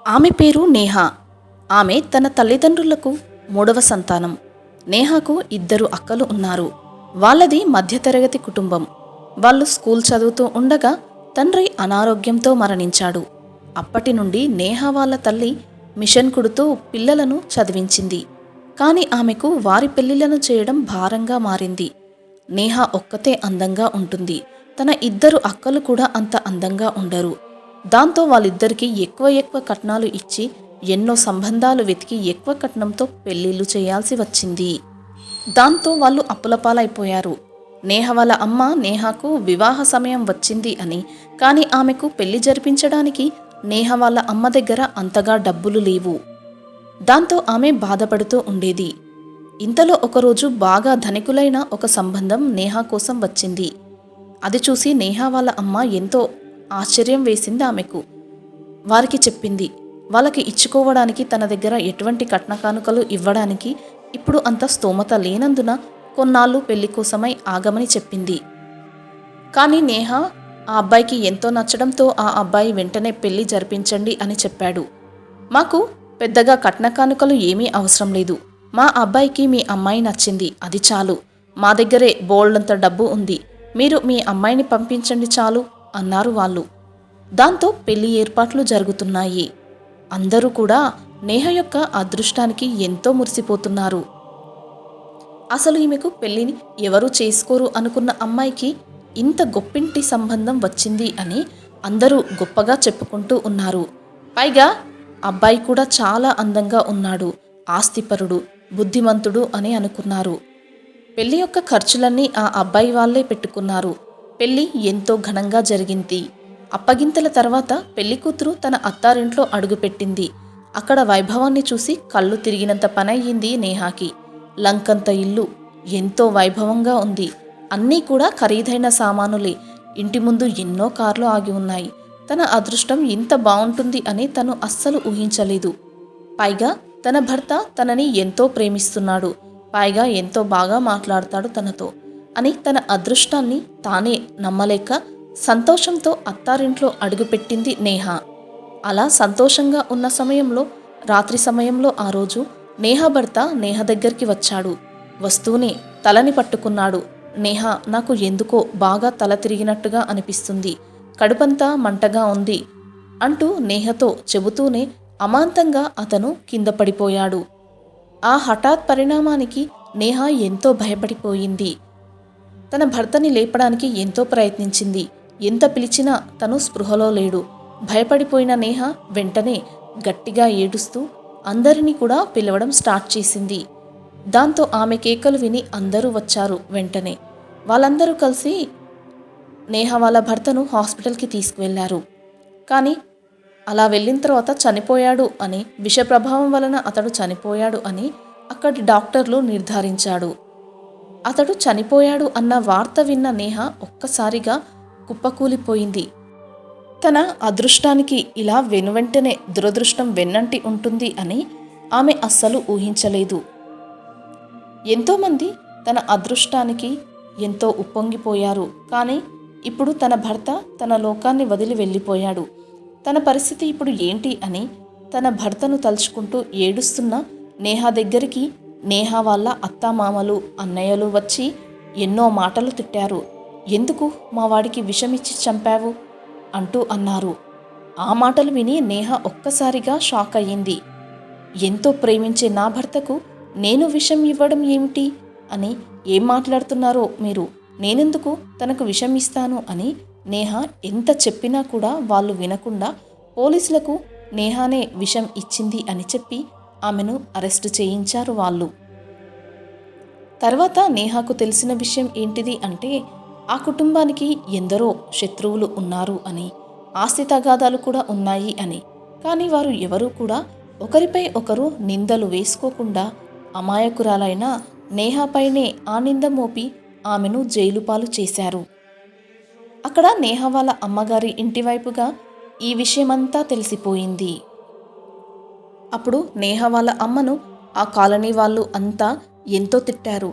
ఆమె పేరు నేహ. ఆమె తన తల్లిదండ్రులకు మూడవ సంతానం. నేహకు 2 అక్కలు ఉన్నారు. వాళ్ళది మధ్యతరగతి కుటుంబం. వాళ్ళు స్కూల్ చదువుతూ ఉండగా తండ్రి అనారోగ్యంతో మరణించాడు. అప్పటి నుండి నేహ వాళ్ళ తల్లి మిషన్ కుడుతూ పిల్లలను చదివించింది. కాని ఆమెకు వారి పెళ్లిళ్లను చేయడం భారంగా మారింది. నేహ ఒక్కతే అందంగా ఉంటుంది. తన 2 అక్కలు కూడా అంత అందంగా ఉండరు. దాంతో వాళ్ళిద్దరికీ ఎక్కువ కట్నాలు ఇచ్చి ఎన్నో సంబంధాలు వెతికి ఎక్కువ కట్నంతో పెళ్లిళ్లు చేయాల్సి వచ్చింది. దాంతో వాళ్ళు అప్పులపాలైపోయారు. నేహ వాళ్ళ అమ్మ నేహకు వివాహ సమయం వచ్చింది అని, కానీ ఆమెకు పెళ్లి జరిపించడానికి నేహ వాళ్ళ అమ్మ దగ్గర అంతగా డబ్బులు లేవు. దాంతో ఆమె బాధపడుతూ ఉండేది. ఇంతలో ఒకరోజు బాగా ధనికులైన ఒక సంబంధం నేహ కోసం వచ్చింది. అది చూసి నేహ వాళ్ళ అమ్మ ఎంతో ఆశ్చర్యం వేసింది ఆమెకు. వారికి చెప్పింది, వాళ్ళకి ఇచ్చుకోవడానికి తన దగ్గర ఎటువంటి కట్న కానుకలు ఇవ్వడానికి ఇప్పుడు అంత స్తోమత లేనందున కొన్నాళ్ళు పెళ్లి కోసమై ఆగమని చెప్పింది. కానీ నేహ ఆ అబ్బాయికి ఎంతో నచ్చడంతో ఆ అబ్బాయి వెంటనే పెళ్లి జరిపించండి అని చెప్పాడు. మాకు పెద్దగా కట్న కానుకలు ఏమీ అవసరం లేదు. మా అబ్బాయికి మీ అమ్మాయి నచ్చింది, అది చాలు. మా దగ్గరే బోల్డంత డబ్బు ఉంది. మీరు మీ అమ్మాయిని పంపించండి చాలు అన్నారు వాళ్ళు. దాంతో పెళ్లి ఏర్పాట్లు జరుగుతున్నాయి. అందరూ కూడా నేహ యొక్క అదృష్టానికి ఎంతో మురిసిపోతున్నారు. అసలు ఈమెకు పెళ్లిని ఎవరూ చేసుకోరు అనుకున్న అమ్మాయికి ఇంత గొప్పింటి సంబంధం వచ్చింది అని అందరూ గొప్పగా చెప్పుకుంటూ ఉన్నారు. పైగా అబ్బాయి కూడా చాలా అందంగా ఉన్నాడు, ఆస్తిపరుడు, బుద్ధిమంతుడు అని అనుకున్నారు. పెళ్లి యొక్క ఖర్చులన్నీ ఆ అబ్బాయి వాళ్లే పెట్టుకున్నారు. పెళ్లి ఎంతో ఘనంగా జరిగింది. అప్పగింతల తర్వాత పెళ్లికూతురు తన అత్తారింట్లో అడుగుపెట్టింది. అక్కడ వైభవాన్ని చూసి కళ్ళు తిరిగినంత పనయ్యింది నేహాకి. లంకంత ఇల్లు ఎంతో వైభవంగా ఉంది. అన్నీ కూడా ఖరీదైన సామానులే. ఇంటి ముందు ఎన్నో కార్లు ఆగి ఉన్నాయి. తన అదృష్టం ఇంత బావుంటుంది అని తను అస్సలు ఊహించలేదు. పైగా తన భర్త తనని ఎంతో ప్రేమిస్తున్నాడు, పైగా ఎంతో బాగా మాట్లాడతాడు తనతో అని తన అదృష్టాన్ని తానే నమ్మలేక సంతోషంతో అత్తారింట్లో అడుగుపెట్టింది నేహ. అలా సంతోషంగా ఉన్న సమయంలో రాత్రి సమయంలో ఆ రోజు నేహ భర్త నేహ దగ్గరికి వచ్చాడు. వస్తూనే తలని పట్టుకున్నాడు. నేహ, నాకు ఎందుకో బాగా తల తిరిగినట్టుగా అనిపిస్తుంది, కడుపంతా మంటగా ఉంది అంటూ నేహతో చెబుతూనే అమాంతంగా అతను కింద పడిపోయాడు. ఆ హఠాత్ పరిణామానికి నేహ ఎంతో భయపడిపోయింది. తన భర్తని లేపడానికి ఎంతో ప్రయత్నించింది. ఎంత పిలిచినా తను స్పృహలో లేడు. భయపడిపోయిన నేహ వెంటనే గట్టిగా ఏడుస్తూ అందరినీ కూడా పిలవడం స్టార్ట్ చేసింది. దాంతో ఆమె కేకలు విని అందరూ వచ్చారు. వెంటనే వాళ్ళందరూ కలిసి నేహ వాళ్ళ భర్తను హాస్పిటల్కి తీసుకువెళ్లారు. కానీ అలా వెళ్ళిన తర్వాత చనిపోయాడు అని, విష ప్రభావం వలన అతడు చనిపోయాడు అని అక్కడి డాక్టర్లు నిర్ధారించాడు. అతడు చనిపోయాడు అన్న వార్త విన్న నేహ ఒక్కసారిగా కుప్పకూలిపోయింది. తన అదృష్టానికి ఇలా వెనువెంటనే దురదృష్టం వెన్నంటి ఉంటుంది అని ఆమె అస్సలు ఊహించలేదు. ఎంతోమంది తన అదృష్టానికి ఎంతో ఉప్పొంగిపోయారు. కానీ ఇప్పుడు తన భర్త తన లోకాన్ని వదిలి వెళ్ళిపోయాడు. తన పరిస్థితి ఇప్పుడు ఏంటి అని తన భర్తను తలుచుకుంటూ ఏడుస్తున్న నేహ దగ్గరికి నేహ వాళ్ళ అత్తామామలు, అన్నయ్యలు వచ్చి ఎన్నో మాటలు తిట్టారు. ఎందుకు మా వాడికి విషమిచ్చి చంపావు అంటూ అన్నారు. ఆ మాటలు విని నేహ ఒక్కసారిగా షాక్ అయ్యింది. ఎంతో ప్రేమించే నా భర్తకు నేను విషం ఇవ్వడం ఏమిటి అని ఏం మాట్లాడుతున్నారో మీరు, నేనెందుకు తనకు విషం ఇస్తాను అని నేహ ఎంత చెప్పినా కూడా వాళ్ళు వినకుండా పోలీసులకు నేహానే విషం ఇచ్చింది అని చెప్పి ఆమెను అరెస్టు చేయించారు వాళ్ళు. తర్వాత నేహాకు తెలిసిన విషయం ఏంటిది అంటే ఆ కుటుంబానికి ఎందరో శత్రువులు ఉన్నారు అని, ఆస్తి తగాదాలు కూడా ఉన్నాయి అని. కానీ వారు ఎవరూ కూడా ఒకరిపై ఒకరు నిందలు వేసుకోకుండా అమాయకురాలైన నేహాపైనే ఆ నింద మోపి ఆమెను జైలు పాలు చేశారు. అక్కడ నేహ వాళ్ళ అమ్మగారి ఇంటివైపుగా ఈ విషయమంతా తెలిసిపోయింది. అప్పుడు నేహ వాళ్ళ అమ్మను ఆ కాలనీ వాళ్ళు అంతా ఎంతో తిట్టారు.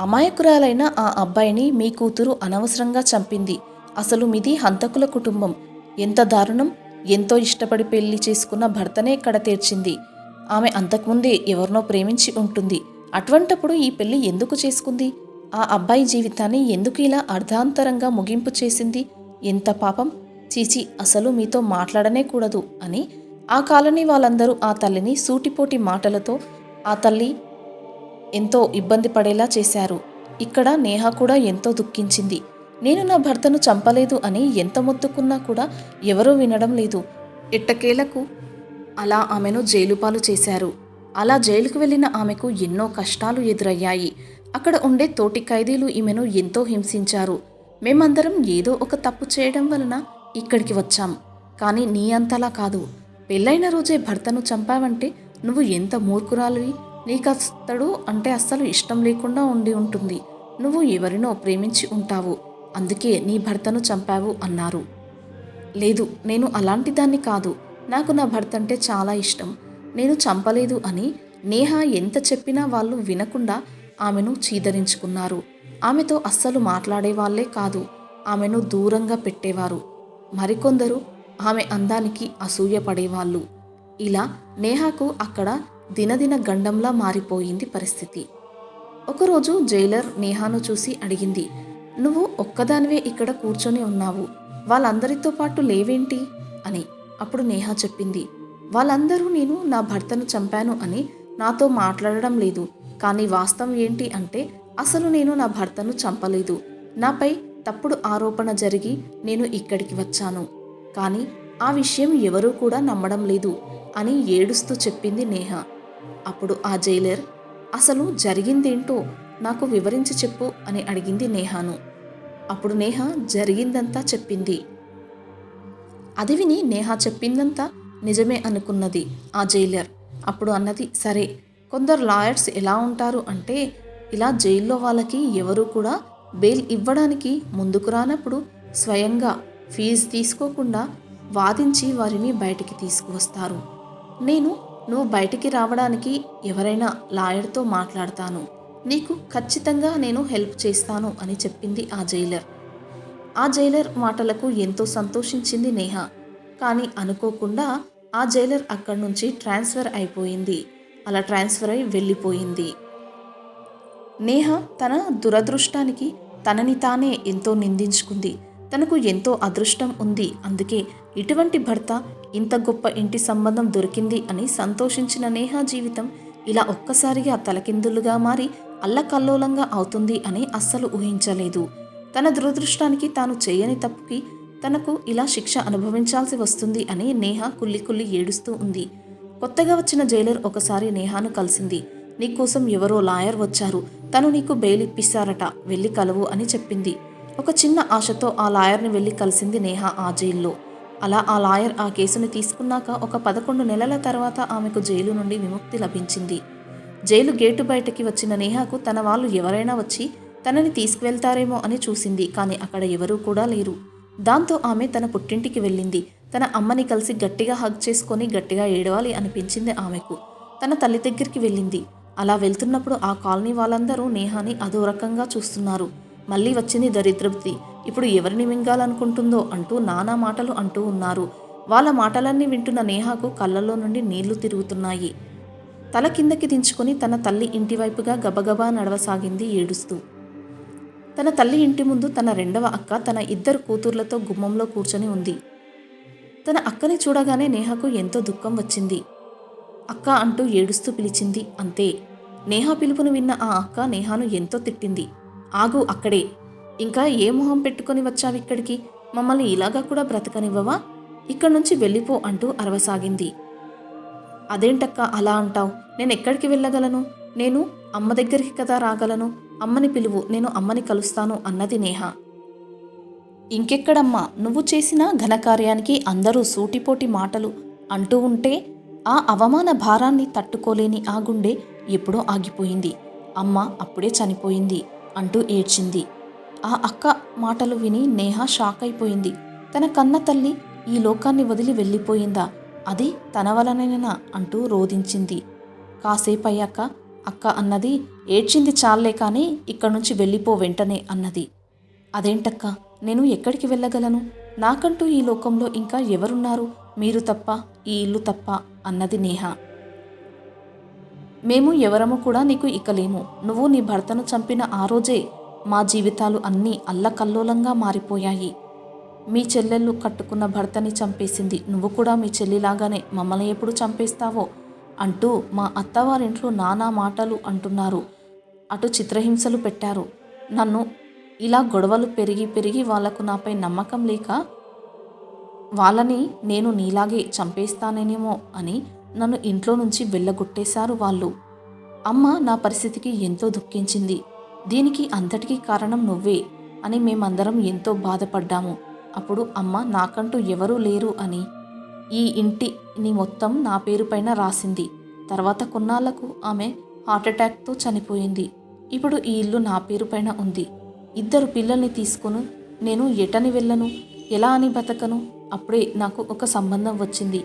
అమాయకురాలైన ఆ అబ్బాయిని మీ కూతురు అనవసరంగా చంపింది. అసలు మీది హంతకుల కుటుంబం. ఎంత దారుణం! ఎంతో ఇష్టపడి పెళ్లి చేసుకున్న భర్తనే కడతీర్చింది. ఆమె అంతకుముందే ఎవరినో ప్రేమించి ఉంటుంది. అటువంటప్పుడు ఈ పెళ్లి ఎందుకు చేసుకుంది? ఆ అబ్బాయి జీవితాన్ని ఎందుకు ఇలా అర్ధాంతరంగా ముగింపు చేసింది? ఎంత పాపం! చీచి, అసలు మీతో మాట్లాడనే కూడదు అని ఆ కాలనీ వాళ్ళందరూ ఆ తల్లిని సూటిపోటి మాటలతో ఆ తల్లి ఎంతో ఇబ్బంది పడేలా చేశారు. ఇక్కడ నేహ కూడా ఎంతో దుఃఖించింది. నేను నా భర్తను చంపలేదు అని ఎంత మొత్తుకున్నా కూడా ఎవరూ వినడం లేదు. ఎట్టకేలకు అలా ఆమెను జైలుపాలు చేశారు. అలా జైలుకు వెళ్ళిన ఆమెకు ఎన్నో కష్టాలు ఎదురయ్యాయి. అక్కడ ఉండే తోటి ఖైదీలు ఈమెను ఎంతో హింసించారు. మేమందరం ఏదో ఒక తప్పు చేయడం వలన ఇక్కడికి వచ్చాం. కానీ నీ అంతలా కాదు. పెళ్ళైన రోజే భర్తను చంపావంటే నువ్వు ఎంత మూర్ఖురాలివి. నీకస్తడు అంటే అస్సలు ఇష్టం లేకుండా ఉండి ఉంటుంది. నువ్వు ఎవరినో ప్రేమించి ఉంటావు, అందుకే నీ భర్తను చంపావు అన్నారు. లేదు, నేను అలాంటి దాన్ని కాదు. నాకు నా భర్త అంటే చాలా ఇష్టం. నేను చంపలేదు అని నేహ ఎంత చెప్పినా వాళ్ళు వినకుండా ఆమెను చీదరించుకున్నారు. ఆమెతో అస్సలు మాట్లాడేవాళ్లే కాదు, ఆమెను దూరంగా పెట్టేవారు. మరికొందరు ఆమె అందానికి అసూయపడేవాళ్ళు. ఇలా నేహకు అక్కడ దినదిన గండంలా మారిపోయింది పరిస్థితి. ఒకరోజు జైలర్ నేహాను చూసి అడిగింది, నువ్వు ఒక్కదానివే ఇక్కడ కూర్చొని ఉన్నావు, వాళ్ళందరితో పాటు లేవేంటి అని. అప్పుడు నేహ చెప్పింది, వాళ్ళందరూ నేను నా భర్తను చంపాను అని నాతో మాట్లాడడం లేదు. కానీ వాస్తవం ఏంటి అంటే అసలు నేను నా భర్తను చంపలేదు. నాపై తప్పుడు ఆరోపణ జరిగి నేను ఇక్కడికి వచ్చాను. కానీ ఆ విషయం ఎవరూ కూడా నమ్మడం లేదు అని ఏడుస్తూ చెప్పింది నేహ. అప్పుడు ఆ జైలర్, అసలు జరిగిందేంటో నాకు వివరించి చెప్పు అని అడిగింది నేహాను. అప్పుడు నేహ జరిగిందంతా చెప్పింది. అది విని నేహ చెప్పిందంతా నిజమే అనుకున్నది ఆ జైలర్. అప్పుడు అన్నది, సరే, కొందరు లాయర్స్ ఎలా ఉంటారు అంటే ఇలా జైల్లో వాళ్ళకి ఎవరు కూడా బెయిల్ ఇవ్వడానికి ముందుకు రానప్పుడు స్వయంగా ఫీజు తీసుకోకుండా వాదించి వారిని బయటికి తీసుకువస్తారు. నువ్వు బయటికి రావడానికి ఎవరైనా లాయర్తో మాట్లాడతాను, నీకు ఖచ్చితంగా నేను హెల్ప్ చేస్తాను అని చెప్పింది ఆ జైలర్. ఆ జైలర్ మాటలకు ఎంతో సంతోషించింది నేహ. కానీ అనుకోకుండా ఆ జైలర్ అక్కడి నుంచి ట్రాన్స్ఫర్ అయిపోయింది. అలా ట్రాన్స్ఫర్ అయి వెళ్ళిపోయింది. నేహ తన దురదృష్టానికి తనని తానే ఎంతో నిందించుకుంది. తనకు ఎంతో అదృష్టం ఉంది, అందుకే ఇటువంటి భర్త, ఇంత గొప్ప ఇంటి సంబంధం దొరికింది అని సంతోషించిన నేహ జీవితం ఇలా ఒక్కసారిగా తలకిందులుగా మారి అల్లకల్లోలంగా అవుతుంది అని అస్సలు ఊహించలేదు. తన దురదృష్టానికి తాను చేయని తప్పుకి తనకు ఇలా శిక్ష అనుభవించాల్సి వస్తుంది అని నేహ కుల్లి కుల్లి ఏడుస్తూ ఉంది. కొత్తగా వచ్చిన జైలర్ ఒకసారి నేహాను కలిసింది. నీకోసం ఎవరో లాయర్ వచ్చారు, తను నీకు బెయిల్ ఇప్పిస్తారట, వెళ్ళి కలువు అని చెప్పింది. ఒక చిన్న ఆశతో ఆ లాయర్ని వెళ్ళి కలిసింది నేహ ఆ జైల్లో. అలా ఆ లాయర్ ఆ కేసుని తీసుకున్నాక ఒక 11 నెలల తర్వాత ఆమెకు జైలు నుండి విముక్తి లభించింది. జైలు గేటు బయటకి వచ్చిన నేహకు తన వాళ్ళు ఎవరైనా వచ్చి తనని తీసుకువెళ్తారేమో అని చూసింది. కానీ అక్కడ ఎవరూ కూడా లేరు. దాంతో ఆమె తన పుట్టింటికి వెళ్ళింది. తన అమ్మని కలిసి గట్టిగా హగ్ చేసుకొని గట్టిగా ఏడవాలి అనిపించింది ఆమెకు. తన తల్లి దగ్గరికి వెళ్ళింది. అలా వెళ్తున్నప్పుడు ఆ కాలనీ వాళ్ళందరూ నేహాని అదో రకంగా చూస్తున్నారు. మళ్ళీ వచ్చింది దరిద్రబుద్ధి, ఇప్పుడు ఎవరిని మింగాలనుకుంటుందో అంటూ నానా మాటలు అంటూ ఉన్నారు. వాళ్ళ మాటలన్నీ వింటున్న నేహాకు కళ్ళల్లో నుండి నీళ్లు తిరుగుతున్నాయి. తల కిందకి దించుకొని తన తల్లి ఇంటి వైపుగా గబగబా నడవసాగింది ఏడుస్తూ. తన తల్లి ఇంటి ముందు తన రెండవ అక్క తన 2 కూతుర్లతో గుమ్మంలో కూర్చొని ఉంది. తన అక్కని చూడగానే నేహకు ఎంతో దుఃఖం వచ్చింది. అక్క అంటూ ఏడుస్తూ పిలిచింది. అంతే, నేహ పిలుపును విన్న ఆ అక్క నేహాను ఎంతో తిట్టింది. ఆగు అక్కడే, ఇంకా ఏ మొహం పెట్టుకొని వచ్చావిక్కడికి? మమ్మల్ని ఇలాగా కూడా బ్రతకనివ్వవా? ఇక్కడి నుంచి వెళ్ళిపో అంటూ అరవసాగింది. అదేంటక్క అలా అంటావు? నేనెక్కడికి వెళ్ళగలను? నేను అమ్మ దగ్గరికి కదా రాగలను. అమ్మని పిలువు, నేను అమ్మని కలుస్తాను అన్నది నేహ. ఇంకెక్కడమ్మా, నువ్వు చేసిన ఘనకార్యానికి అందరూ సూటిపోటి మాటలు అంటూ ఉంటే ఆ అవమాన భారాన్ని తట్టుకోలేని ఆ గుండె ఎప్పుడో ఆగిపోయింది. అమ్మ అప్పుడే చనిపోయింది అంటూ ఏడ్చింది. ఆ అక్క మాటలు విని నేహ షాక్ అయిపోయింది. తన కన్న తల్లి ఈ లోకాన్ని వదిలి వెళ్ళిపోయిందా? అది తన వలనేనా అంటూ రోదించింది. కాసేపయ్యాక అక్క అన్నది, ఏడ్చింది చాలే కానీ ఇక్కడి నుంచి వెళ్ళిపో వెంటనే అన్నది. అదేంటక్క, నేను ఎక్కడికి వెళ్ళగలను? నాకంటూ ఈ లోకంలో ఇంకా ఎవరున్నారు? మీరు తప్ప, ఈ ఇల్లు తప్ప అన్నది నేహ. మేము ఎవరము కూడా నీకు ఇకలేము. నువ్వు నీ భర్తను చంపిన ఆ రోజే మా జీవితాలు అన్నీ అల్లకల్లోలంగా మారిపోయాయి. మీ చెల్లెళ్ళు కట్టుకున్న భర్తని చంపేసింది. నువ్వు కూడా మీ చెల్లిలాగానే మమ్మల్ని ఎప్పుడు చంపేస్తావో అంటూ మా అత్తవారింట్లో నానా మాటలు అంటున్నారు. అటు చిత్రహింసలు పెట్టారు. నన్ను ఇలా గొడవలు పెరిగి పెరిగి వాళ్లకు నాపై నమ్మకం లేక వాళ్ళని నేను నీలాగే చంపేస్తానేనేమో అని నన్ను ఇంట్లో నుంచి వెళ్ళగొట్టేశారు వాళ్ళు. అమ్మ నా పరిస్థితికి ఎంతో దుఃఖించింది. దీనికి అంతటికీ కారణం నువ్వే అని మేమందరం ఎంతో బాధపడ్డాము. అప్పుడు అమ్మ నాకంటూ ఎవరూ లేరు అని ఈ ఇంటిని మొత్తం నా పేరు పైన రాసింది. తర్వాత కొన్నాళ్లకు ఆమె హార్ట్అటాక్తో చనిపోయింది. ఇప్పుడు ఈ ఇల్లు నా పేరు పైన ఉంది. 2 పిల్లల్ని తీసుకుని నేను ఎటని వెళ్ళను, ఎలా అని బతకను? అప్పుడే నాకు ఒక సంబంధం వచ్చింది.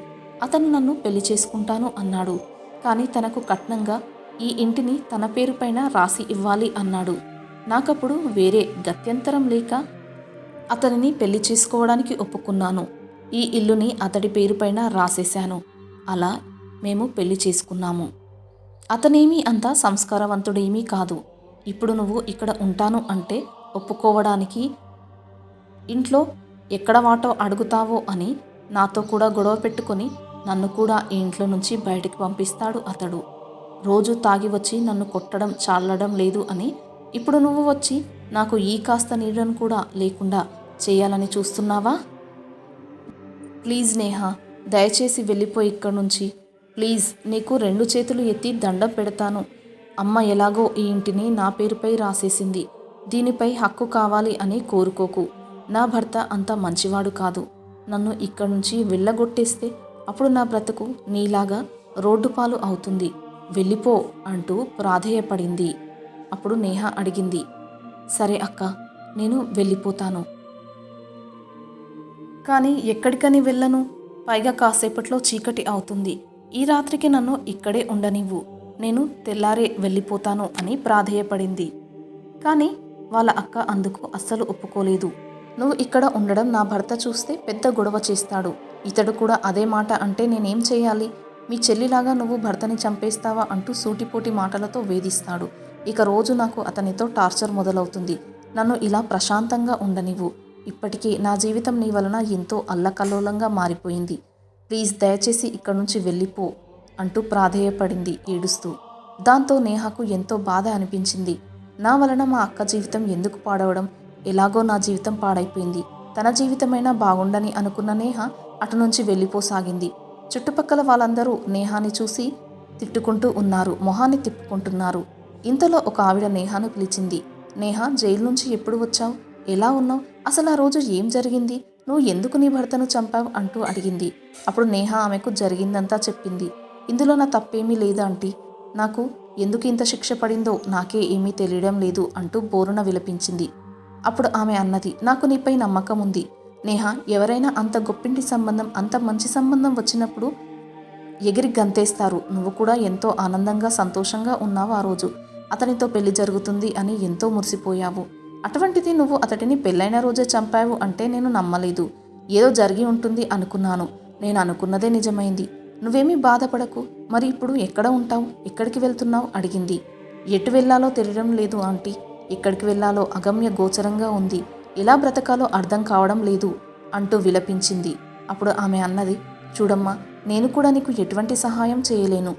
అతను నన్ను పెళ్లి చేసుకుంటాను అన్నాడు. కానీ తనకు కట్నంగా ఈ ఇంటిని తన పేరు పైన రాసి ఇవ్వాలి అన్నాడు. నాకప్పుడు వేరే గత్యంతరం లేక అతనిని పెళ్లి చేసుకోవడానికి ఒప్పుకున్నాను. ఈ ఇల్లుని అతడి పేరు పైన రాసేశాను. అలా మేము పెళ్లి చేసుకున్నాము. అతనేమీ అంత సంస్కారవంతుడేమీ కాదు. ఇప్పుడు నువ్వు ఇక్కడ ఉంటాను అంటే ఒప్పుకోవడానికి ఇంట్లో ఎక్కడ వాటో అడుగుతావో అని నాతో కూడా గొడవ పెట్టుకొని నన్ను కూడా ఈ ఇంట్లో నుంచి బయటికి పంపిస్తాడు అతడు. రోజు తాగి వచ్చి నన్ను కొట్టడం చాలడం లేదు అని ఇప్పుడు నువ్వు వచ్చి నాకు ఈ కాస్త నీడను కూడా లేకుండా చేయాలని చూస్తున్నావా? ప్లీజ్ నేహ, దయచేసి వెళ్ళిపోయి ఇక్కడి నుంచి. ప్లీజ్, నీకు 2 చేతులు ఎత్తి దండం పెడతాను. అమ్మ ఎలాగో ఈ ఇంటిని నా పేరుపై రాసేసింది. దీనిపై హక్కు కావాలి అని కోరుకోకు. నా భర్త అంత మంచివాడు కాదు. నన్ను ఇక్కడి నుంచి వెళ్ళగొట్టేస్తే అప్పుడు నా బ్రతుకు నీలాగా రోడ్డు పాలు అవుతుంది. వెళ్ళిపో అంటూ ప్రాధేయపడింది. అప్పుడు నేహ అడిగింది, సరే అక్క, నేను వెళ్ళిపోతాను. కానీ ఎక్కడికని వెళ్ళను? పైగా కాసేపట్లో చీకటి అవుతుంది. ఈ రాత్రికి నన్ను ఇక్కడే ఉండనివ్వు. నేను తెల్లారే వెళ్ళిపోతాను అని ప్రాధేయపడింది. కానీ వాళ్ళ అక్క అందుకు అస్సలు ఒప్పుకోలేదు. నువ్వు ఇక్కడ ఉండడం నా భర్త చూస్తే పెద్ద గొడవ చేస్తాడు. ఇతడు కూడా అదే మాట అంటే నేనేం చేయాలి? మీ చెల్లిలాగా నువ్వు భర్తని చంపేస్తావా అంటూ సూటిపోటి మాటలతో వేధిస్తాడు. ఇక రోజు నాకు అతనితో టార్చర్ మొదలవుతుంది. నన్ను ఇలా ప్రశాంతంగా ఉండనివ్వు. ఇప్పటికీ నా జీవితం నీ వలన ఎంతో అల్లకల్లోలంగా మారిపోయింది. ప్లీజ్, దయచేసి ఇక్కడి నుంచి వెళ్ళిపో అంటూ ప్రాధేయపడింది ఏడుస్తూ. దాంతో నేహకు ఎంతో బాధ అనిపించింది. నా వలన మా అక్క జీవితం ఎందుకు పాడవడం? ఎలాగో నా జీవితం పాడైపోయింది. తన జీవితమైనా బాగుండని అనుకున్న నేహ అటు నుంచి వెళ్ళిపోసాగింది. చుట్టుపక్కల వాళ్ళందరూ నేహాని చూసి తిట్టుకుంటూ ఉన్నారు, మొహాన్ని తిప్పుకుంటున్నారు. ఇంతలో ఒక ఆవిడ నేహాను పిలిచింది. నేహ, జైలు నుంచి ఎప్పుడు వచ్చావు? ఎలా ఉన్నావు? అసలు ఆ రోజు ఏం జరిగింది? నువ్వు ఎందుకు నీ భర్తను చంపావు అంటూ అడిగింది. అప్పుడు నేహ ఆమెకు జరిగిందంతా చెప్పింది. ఇందులో నా తప్పేమీ లేదు ఆంటీ. నాకు ఎందుకు ఇంత శిక్ష పడిందో నాకే ఏమీ తెలియడం లేదు అంటూ బోరున విలపించింది. అప్పుడు ఆమె అన్నది, నాకు నీపై నమ్మకం ఉంది నేహ. ఎవరైనా అంత గొప్పింటి సంబంధం, అంత మంచి సంబంధం వచ్చినప్పుడు ఎగిరి గంతేస్తారు. నువ్వు కూడా ఎంతో ఆనందంగా సంతోషంగా ఉన్నావు. ఆ రోజు అతనితో పెళ్లి జరుగుతుంది అని ఎంతో మురిసిపోయావు. అటువంటిది నువ్వు అతడిని పెళ్ళైన రోజే చంపావు అంటే నేను నమ్మలేదు. ఏదో జరిగి ఉంటుంది అనుకున్నాను. నేను అనుకున్నదే నిజమైంది. నువ్వేమీ బాధపడకు. మరి ఇప్పుడు ఎక్కడ ఉంటావు? ఎక్కడికి వెళ్తున్నావు అడిగింది. ఎటు వెళ్ళాలో తెలియడం లేదు ఆంటీ. ఎక్కడికి వెళ్ళాలో అగమ్య గోచరంగా ఉంది. ఎలా బ్రతకాలో అర్థం కావడం లేదు అంటూ విలపించింది. అప్పుడు ఆమె అన్నది, చూడమ్మా, నేను కూడా నీకు ఎటువంటి సహాయం చేయలేను.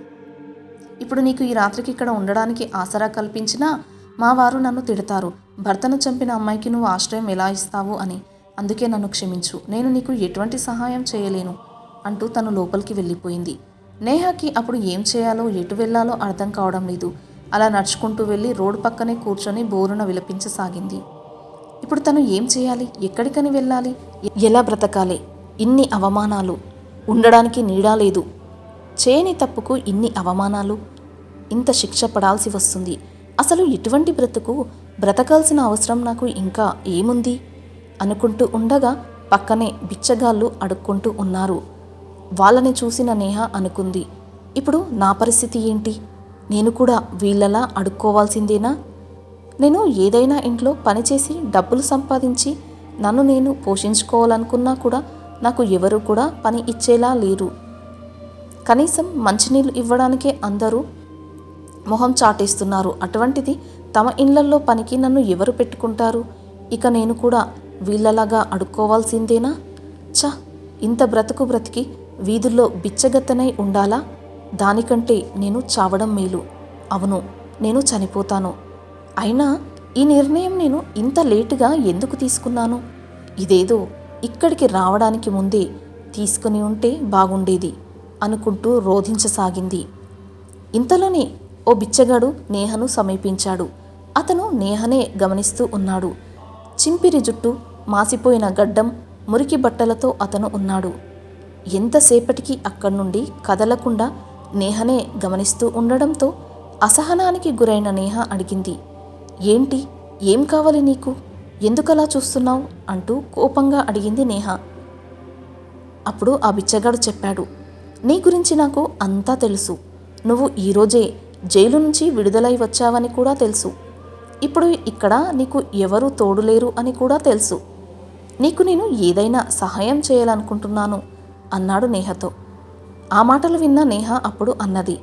ఇప్పుడు నీకు ఈ రాత్రికి ఇక్కడ ఉండడానికి ఆసరా కల్పించినా మా వారు నన్ను తిడతారు. భర్తను చంపిన అమ్మాయికి నువ్వు ఆశ్రయం ఎలా ఇస్తావు అని. అందుకే నన్ను క్షమించు. నేను నీకు ఎటువంటి సహాయం చేయలేను అంటూ తను లోపలికి వెళ్ళిపోయింది. నేహకి అప్పుడు ఏం చేయాలో ఎటు వెళ్ళాలో అర్థం కావడం లేదు. అలా నడుచుకుంటూ వెళ్ళి రోడ్డు పక్కనే కూర్చొని బోరున విలపించసాగింది. ఇప్పుడు తను ఏం చేయాలి? ఎక్కడికని వెళ్ళాలి? ఎలా బ్రతకాలి? ఇన్ని అవమానాలు, ఉండడానికి నీడా లేదు. చేయని తప్పుకు ఇన్ని అవమానాలు, ఇంత శిక్ష పడాల్సి వస్తుంది. అసలు ఇటువంటి బ్రతుకు బ్రతకాల్సిన అవసరం నాకు ఇంకా ఏముంది అనుకుంటూ ఉండగా పక్కనే బిచ్చగాళ్ళు అడుక్కుంటూ ఉన్నారు. వాళ్ళని చూసిన నేహ అనుకుంది, ఇప్పుడు నా పరిస్థితి ఏంటి? నేను కూడా వీళ్ళలా అడుక్కోవాల్సిందేనా? నేను ఏదైనా ఇంట్లో పనిచేసి డబ్బులు సంపాదించి నన్ను నేను పోషించుకోవాలనుకున్నా కూడా నాకు ఎవరు కూడా పని ఇచ్చేలా లేరు. కనీసం మంచినీళ్ళు ఇవ్వడానికే అందరూ మొహం చాటేస్తున్నారు. అటువంటిది తమ ఇళ్లల్లో పనికి నన్ను ఎవరు పెట్టుకుంటారు? ఇక నేను కూడా వీళ్ళలాగా అడుక్కోవాల్సిందేనా? ఛ, ఇంత బ్రతుకు బ్రతికి వీధుల్లో బిచ్చగత్తనై ఉండాలా? దానికంటే నేను చావడం మేలు. అవును, నేను చనిపోతాను. అయినా ఈ నిర్ణయం నేను ఇంత లేటుగా ఎందుకు తీసుకున్నాను? ఇదేదో ఇక్కడికి రావడానికి ముందే తీసుకుని ఉంటే బాగుండేది అనుకుంటూ రోధించసాగింది. ఇంతలోనే ఓ బిచ్చగాడు నేహను సమీపించాడు. అతను నేహనే గమనిస్తూ ఉన్నాడు. చింపిరి జుట్టు, మాసిపోయిన గడ్డం, మురికి బట్టలతో అతను ఉన్నాడు. ఎంతసేపటికి అక్కడి నుండి కదలకుండా నేహనే గమనిస్తూ ఉండడంతో అసహనానికి గురైన నేహ అడిగింది, ఏంటి, ఏం కావాలి నీకు? ఎందుకలా చూస్తున్నావు అంటూ కోపంగా అడిగింది నేహ. అప్పుడు ఆ బిచ్చగాడు చెప్పాడు, నీ గురించి నాకు అంతా తెలుసు. నువ్వు ఈరోజే జైలు నుంచి విడుదలై వచ్చావని కూడా తెలుసు. ఇప్పుడు ఇక్కడ నీకు ఎవరూ తోడులేరు అని కూడా తెలుసు. నీకు నేను ఏదైనా సహాయం చేయాలనుకుంటున్నాను అన్నాడు నేహతో. ఆ మాటలు విన్న నేహ అప్పుడు అన్నది,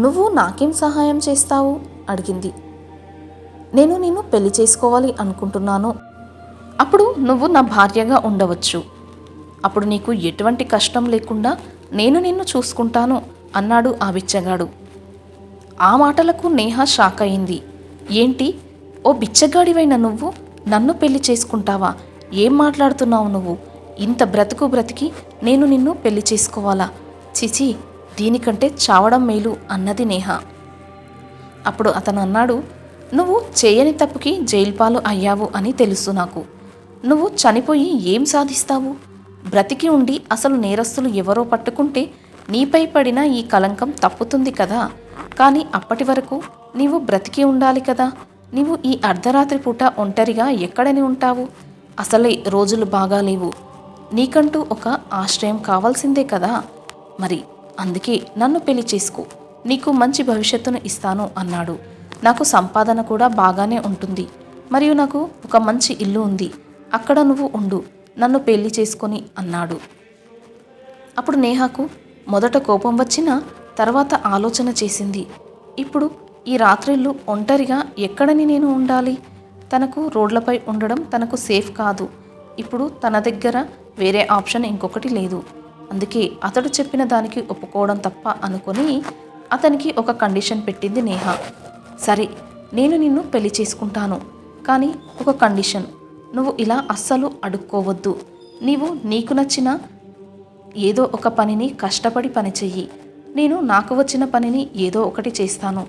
నువ్వు నాకేం సహాయం చేస్తావు అడిగింది. నేను నిన్ను పెళ్లి చేసుకోవాలి అనుకుంటున్నాను. అప్పుడు నువ్వు నా భార్యగా ఉండవచ్చు. అప్పుడు నీకు ఎటువంటి కష్టం లేకుండా నేను నిన్ను చూసుకుంటాను అన్నాడు ఆ బిచ్చగాడు. ఆ మాటలకు నేహ షాక్ అయింది. ఏంటి, ఓ బిచ్చగాడివైన నువ్వు నన్ను పెళ్లి చేసుకుంటావా? ఏం మాట్లాడుతున్నావు నువ్వు? ఇంత బ్రతుకు బ్రతికి నేను నిన్ను పెళ్లి చేసుకోవాలా? చిచి, దీనికంటే చావడం మేలు అన్నది నేహ. అప్పుడు అతను అన్నాడు, నువ్వు చేయని తప్పుకి జైలు పాలు అయ్యావు అని తెలుసు నాకు. నువ్వు చనిపోయి ఏం సాధిస్తావు? బ్రతికి ఉండి అసలు నేరస్తులు ఎవరో పట్టుకుంటే నీపై పడిన ఈ కలంకం తప్పుతుంది కదా. కానీ అప్పటి వరకు నీవు బ్రతికి ఉండాలి కదా. నీవు ఈ అర్ధరాత్రి పూట ఒంటరిగా ఎక్కడని ఉంటావు? అసలే రోజులు బాగాలేవు. నీకంటూ ఒక ఆశ్రయం కావాల్సిందే కదా. మరి అందుకే నన్ను పెళ్లి చేసుకో, నీకు మంచి భవిష్యత్తును ఇస్తాను అన్నాడు. నాకు సంపాదన కూడా బాగానే ఉంటుంది, మరియు నాకు ఒక మంచి ఇల్లు ఉంది. అక్కడ నువ్వు ఉండు, నన్ను పెళ్లి చేసుకొని అన్నాడు. అప్పుడు నేహకు మొదట కోపం వచ్చినా తర్వాత ఆలోచన చేసింది. ఇప్పుడు ఈ రాత్రిళ్ళు ఒంటరిగా ఎక్కడని నేను ఉండాలి? తనకు రోడ్లపై ఉండడం తనకు సేఫ్ కాదు. ఇప్పుడు తన దగ్గర వేరే ఆప్షన్ ఇంకొకటి లేదు. అందుకే అతడు చెప్పిన దానికి ఒప్పుకోవడం తప్ప అనుకొని అతనికి ఒక కండిషన్ పెట్టింది నేహ. సరే, నేను నిన్ను పెళ్లి చేసుకుంటాను, కానీ ఒక కండిషన్. నువ్వు ఇలా అస్సలు అడుక్కోవద్దు. నీకు నచ్చిన ఏదో ఒక పనిని కష్టపడి పని చెయ్యి. నేను నాకు వచ్చిన పనిని ఏదో ఒకటి చేస్తాను.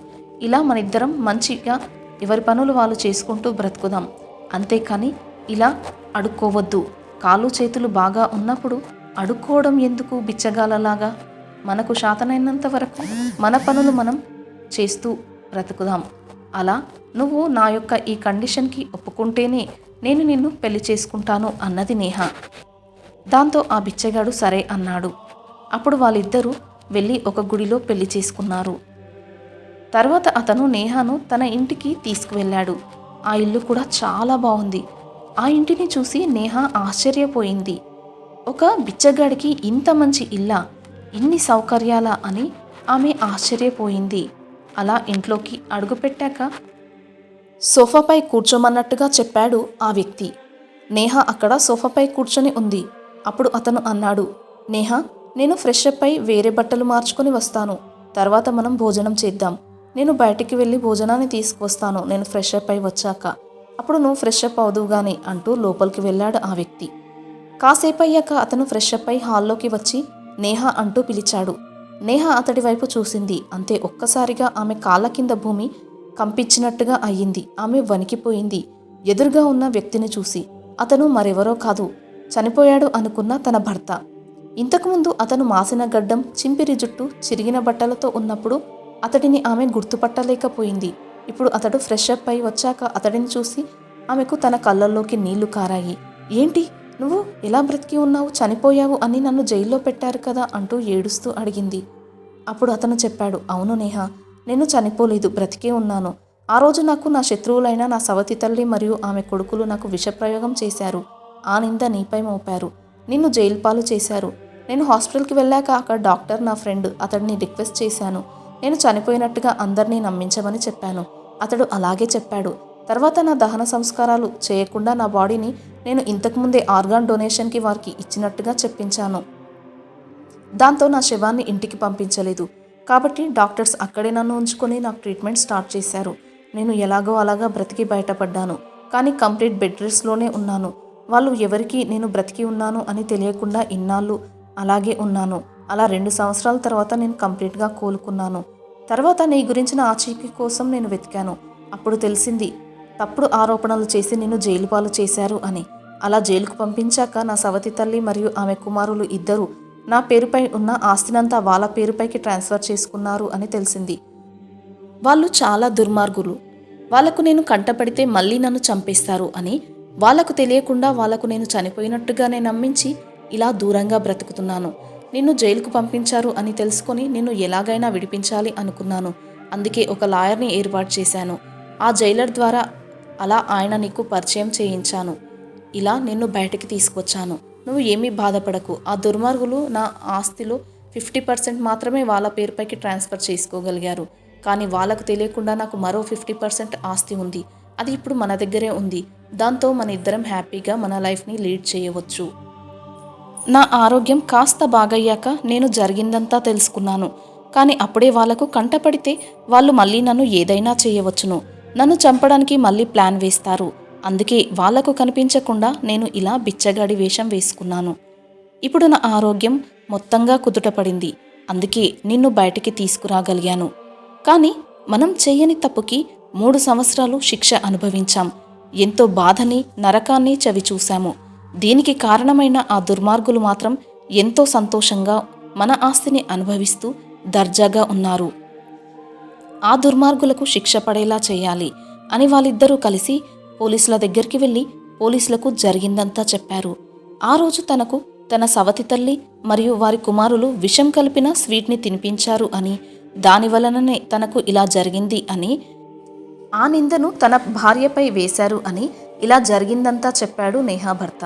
ఇలా మనిద్దరం మంచిగా ఎవరి పనులు వాళ్ళు చేసుకుంటూ బ్రతుకుదాం. అంతేకాని ఇలా అడుక్కోవద్దు. కాళ్ళు చేతులు బాగా ఉన్నప్పుడు అడుక్కోవడం ఎందుకు బిచ్చగాలలాగా? మనకు శాతనైనంత వరకు మన పనులు మనం చేస్తూ బ్రతుకుదాం. అలా నువ్వు నా యొక్క ఈ కండిషన్కి ఒప్పుకుంటేనే నేను నిన్ను పెళ్లి చేసుకుంటాను అన్నది నేహ. దాంతో ఆ బిచ్చగాడు సరే అన్నాడు. అప్పుడు వాళ్ళిద్దరూ వెళ్ళి ఒక గుడిలో పెళ్లి చేసుకున్నారు. తర్వాత అతను నేహను తన ఇంటికి తీసుకువెళ్ళాడు. ఆ ఇల్లు కూడా చాలా బాగుంది. ఆ ఇంటిని చూసి నేహ ఆశ్చర్యపోయింది. ఒక బిచ్చగాడికి ఇంత మంచి ఇల్లా, ఇన్ని సౌకర్యాలా అని ఆమె ఆశ్చర్యపోయింది. అలా ఇంట్లోకి అడుగుపెట్టాక సోఫాపై కూర్చోమన్నట్టుగా చెప్పాడు ఆ వ్యక్తి. నేహ అక్కడ సోఫాపై కూర్చొని ఉంది. అప్పుడు అతను అన్నాడు, నేహ, నేను ఫ్రెష్ అప్ అయి వేరే బట్టలు మార్చుకొని వస్తాను. తర్వాత మనం భోజనం చేద్దాం. నేను బయటికి వెళ్ళి భోజనాన్ని తీసుకువస్తాను నేను ఫ్రెష్ అప్ అయి వచ్చాక. అప్పుడు నువ్వు ఫ్రెష్ అప్ అవుదువుగాని అంటూ లోపలికి వెళ్ళాడు ఆ వ్యక్తి. కాసేపు అయ్యాక అతను ఫ్రెష్ అప్ అయి హాల్లోకి వచ్చి నేహ అంటూ పిలిచాడు. నేహ అతడి వైపు చూసింది. అంతే, ఒక్కసారిగా ఆమె కాళ్ళ కింద భూమి కంపించినట్టుగా అయ్యింది. ఆమె వణికిపోయింది ఎదురుగా ఉన్న వ్యక్తిని చూసి. అతను మరెవరో కాదు, చనిపోయాడు అనుకున్న తన భర్త. ఇంతకుముందు అతను మాసిన గడ్డం, చింపిరి జుట్టు, చిరిగిన బట్టలతో ఉన్నప్పుడు అతడిని ఆమె గుర్తుపట్టలేకపోయింది. ఇప్పుడు అతడు ఫ్రెష్ అప్ అయి వచ్చాక అతడిని చూసి ఆమెకు తన కళ్ళల్లోకి నీళ్లు కారాయి. ఏంటి, నువ్వు ఎలా బ్రతికి ఉన్నావు? చనిపోయావు అని నన్ను జైల్లో పెట్టారు కదా అంటూ ఏడుస్తూ అడిగింది. అప్పుడు అతను చెప్పాడు, అవును నేహ, నేను చనిపోలేదు, బ్రతికే ఉన్నాను. ఆ రోజు నాకు నా శత్రువులైన నా సవతి తల్లి మరియు ఆమె కొడుకులు నాకు విషప్రయోగం చేశారు. ఆ నింద నీపై మోపారు. నిన్ను జైలు పాలు చేశారు. నేను హాస్పిటల్కి వెళ్ళాక అక్కడ డాక్టర్ నా ఫ్రెండ్, అతడిని రిక్వెస్ట్ చేశాను. నేను చనిపోయినట్టుగా అందరినీ నమ్మించమని చెప్పాను. అతడు అలాగే చెప్పాడు. తర్వాత నా దహన సంస్కారాలు చేయకుండా నా బాడీని నేను ఇంతకుముందే ఆర్గాన్ డొనేషన్కి వారికి ఇచ్చినట్టుగా చెప్పించాను. దాంతో నా శవాన్ని ఇంటికి పంపించలేదు. కాబట్టి డాక్టర్స్ అక్కడే నన్ను ఉంచుకొని నాకు ట్రీట్మెంట్ స్టార్ట్ చేశారు. నేను ఎలాగో అలాగా బ్రతికి బయటపడ్డాను. కానీ కంప్లీట్ బెడ్ రెస్ట్లోనే ఉన్నాను. వాళ్ళు ఎవరికి నేను బ్రతికి ఉన్నాను అని తెలియకుండా ఇన్నాళ్ళు అలాగే ఉన్నాను. అలా 2 సంవత్సరాల తర్వాత నేను కంప్లీట్గా కోలుకున్నాను. తర్వాత నీ గురించిన ఆచూకీ కోసం నేను వెతికాను. అప్పుడు తెలిసింది తప్పుడు ఆరోపణలు చేసి నిన్ను జైలు పాలు చేశారు అని. అలా జైలుకు పంపించాక నా సవతి తల్లి మరియు ఆమె కుమారులు ఇద్దరు నా పేరుపై ఉన్న ఆస్తినంతా వాళ్ళ పేరుపైకి ట్రాన్స్ఫర్ చేసుకున్నారు అని తెలిసింది. వాళ్ళు చాలా దుర్మార్గులు. వాళ్లకు నేను కంటపడితే మళ్ళీ నన్ను చంపేస్తారు అని వాళ్లకు తెలియకుండా వాళ్లకు నేను చనిపోయినట్టుగానే నమ్మించి ఇలా దూరంగా బ్రతుకుతున్నాను. నిన్ను జైలుకు పంపించారు అని తెలుసుకొని నిన్ను ఎలాగైనా విడిపించాలి అనుకున్నాను. అందుకే ఒక లాయర్ని ఏర్పాటు చేశాను. ఆ జైలర్ ద్వారా అలా ఆయన నీకు పరిచయం చేయించాను. ఇలా నిన్ను బయటికి తీసుకొచ్చాను. నువ్వు ఏమీ బాధపడకు. ఆ దుర్మార్గులు నా ఆస్తిలో 50% మాత్రమే వాళ్ళ పేరుపైకి ట్రాన్స్ఫర్ చేసుకోగలిగారు. కానీ వాళ్ళకు తెలియకుండా నాకు మరో 50% ఆస్తి ఉంది. అది ఇప్పుడు మన దగ్గరే ఉంది. దాంతో మన ఇద్దరం హ్యాపీగా మన లైఫ్ని లీడ్ చేయవచ్చు. నా ఆరోగ్యం కాస్త బాగయ్యాక నేను జరిగిందంతా తెలుసుకున్నాను. కానీ అప్పుడే వాళ్లకు కంటపడితే వాళ్ళు మళ్ళీ నన్ను ఏదైనా చేయవచ్చును. నన్ను చంపడానికి మళ్ళీ ప్లాన్ వేస్తారు. అందుకే వాళ్లకు కనిపించకుండా నేను ఇలా బిచ్చగాడి వేషం వేసుకున్నాను. ఇప్పుడు నా ఆరోగ్యం మొత్తంగా కుదుటపడింది. అందుకే నిన్ను బయటికి తీసుకురాగలిగాను. కానీ మనం చేయని తప్పుకి 3 సంవత్సరాలు శిక్ష అనుభవించాం. ఎంతో బాధని, నరకాన్ని చవిచూశాము. దీనికి కారణమైన ఆ దుర్మార్గులు మాత్రం ఎంతో సంతోషంగా మన ఆస్తిని అనుభవిస్తూ దర్జాగా ఉన్నారు. ఆ దుర్మార్గులకు శిక్ష పడేలా చేయాలి అని వాళ్ళిద్దరూ కలిసి పోలీసుల దగ్గరికి వెళ్ళి పోలీసులకు జరిగిందంతా చెప్పారు. ఆ రోజు తనకు తన సవతి తల్లి మరియు వారి కుమారులు విషం కలిపిన స్వీట్ని తినిపించారు అని, దానివలననే తనకు ఇలా జరిగింది అని, ఆ నిందను తన భార్యపై వేశారు అని ఇలా జరిగిందంతా చెప్పాడు నేహా భర్త.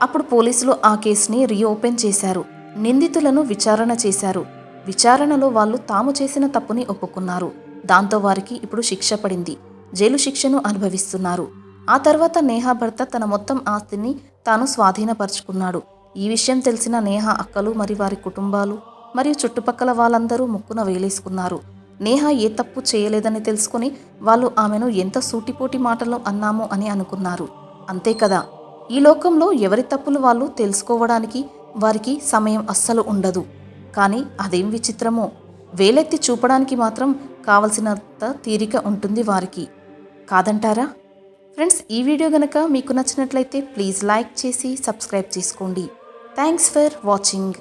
అప్పుడు పోలీసులు ఆ కేసుని రీఓపెన్ చేశారు. నిందితులను విచారణ చేశారు. విచారణలో వాళ్ళు తాము చేసిన తప్పుని ఒప్పుకున్నారు. దాంతో వారికి ఇప్పుడు శిక్ష పడింది. జైలు శిక్షను అనుభవిస్తున్నారు. ఆ తర్వాత నేహా భర్త తన మొత్తం ఆస్తిని తాను స్వాధీనపరుచుకున్నాడు. ఈ విషయం తెలిసిన నేహా అక్కలు మరి వారి కుటుంబాలు మరియు చుట్టుపక్కల వాళ్ళందరూ ముక్కున వేలేసుకున్నారు. నేహా ఏ తప్పు చేయలేదని తెలుసుకుని వాళ్ళు ఆమెను ఎంత సూటిపోటి మాటలు అన్నామో అని అనుకున్నారు. అంతే కదా, ఈ లోకంలో ఎవరి తప్పులు వాళ్ళు తెలుసుకోవడానికి వారికి సమయం అస్సలు ఉండదు. కానీ అదేం విచిత్రమో, వేలెత్తి చూపడానికి మాత్రం కావలసినంత తీరిక ఉంటుంది వారికి. కాదంటారా? ఫ్రెండ్స్, ఈ వీడియో గనక మీకు నచ్చినట్లయితే ప్లీజ్ లైక్ చేసి సబ్స్క్రైబ్ చేసుకోండి. Thanks for watching.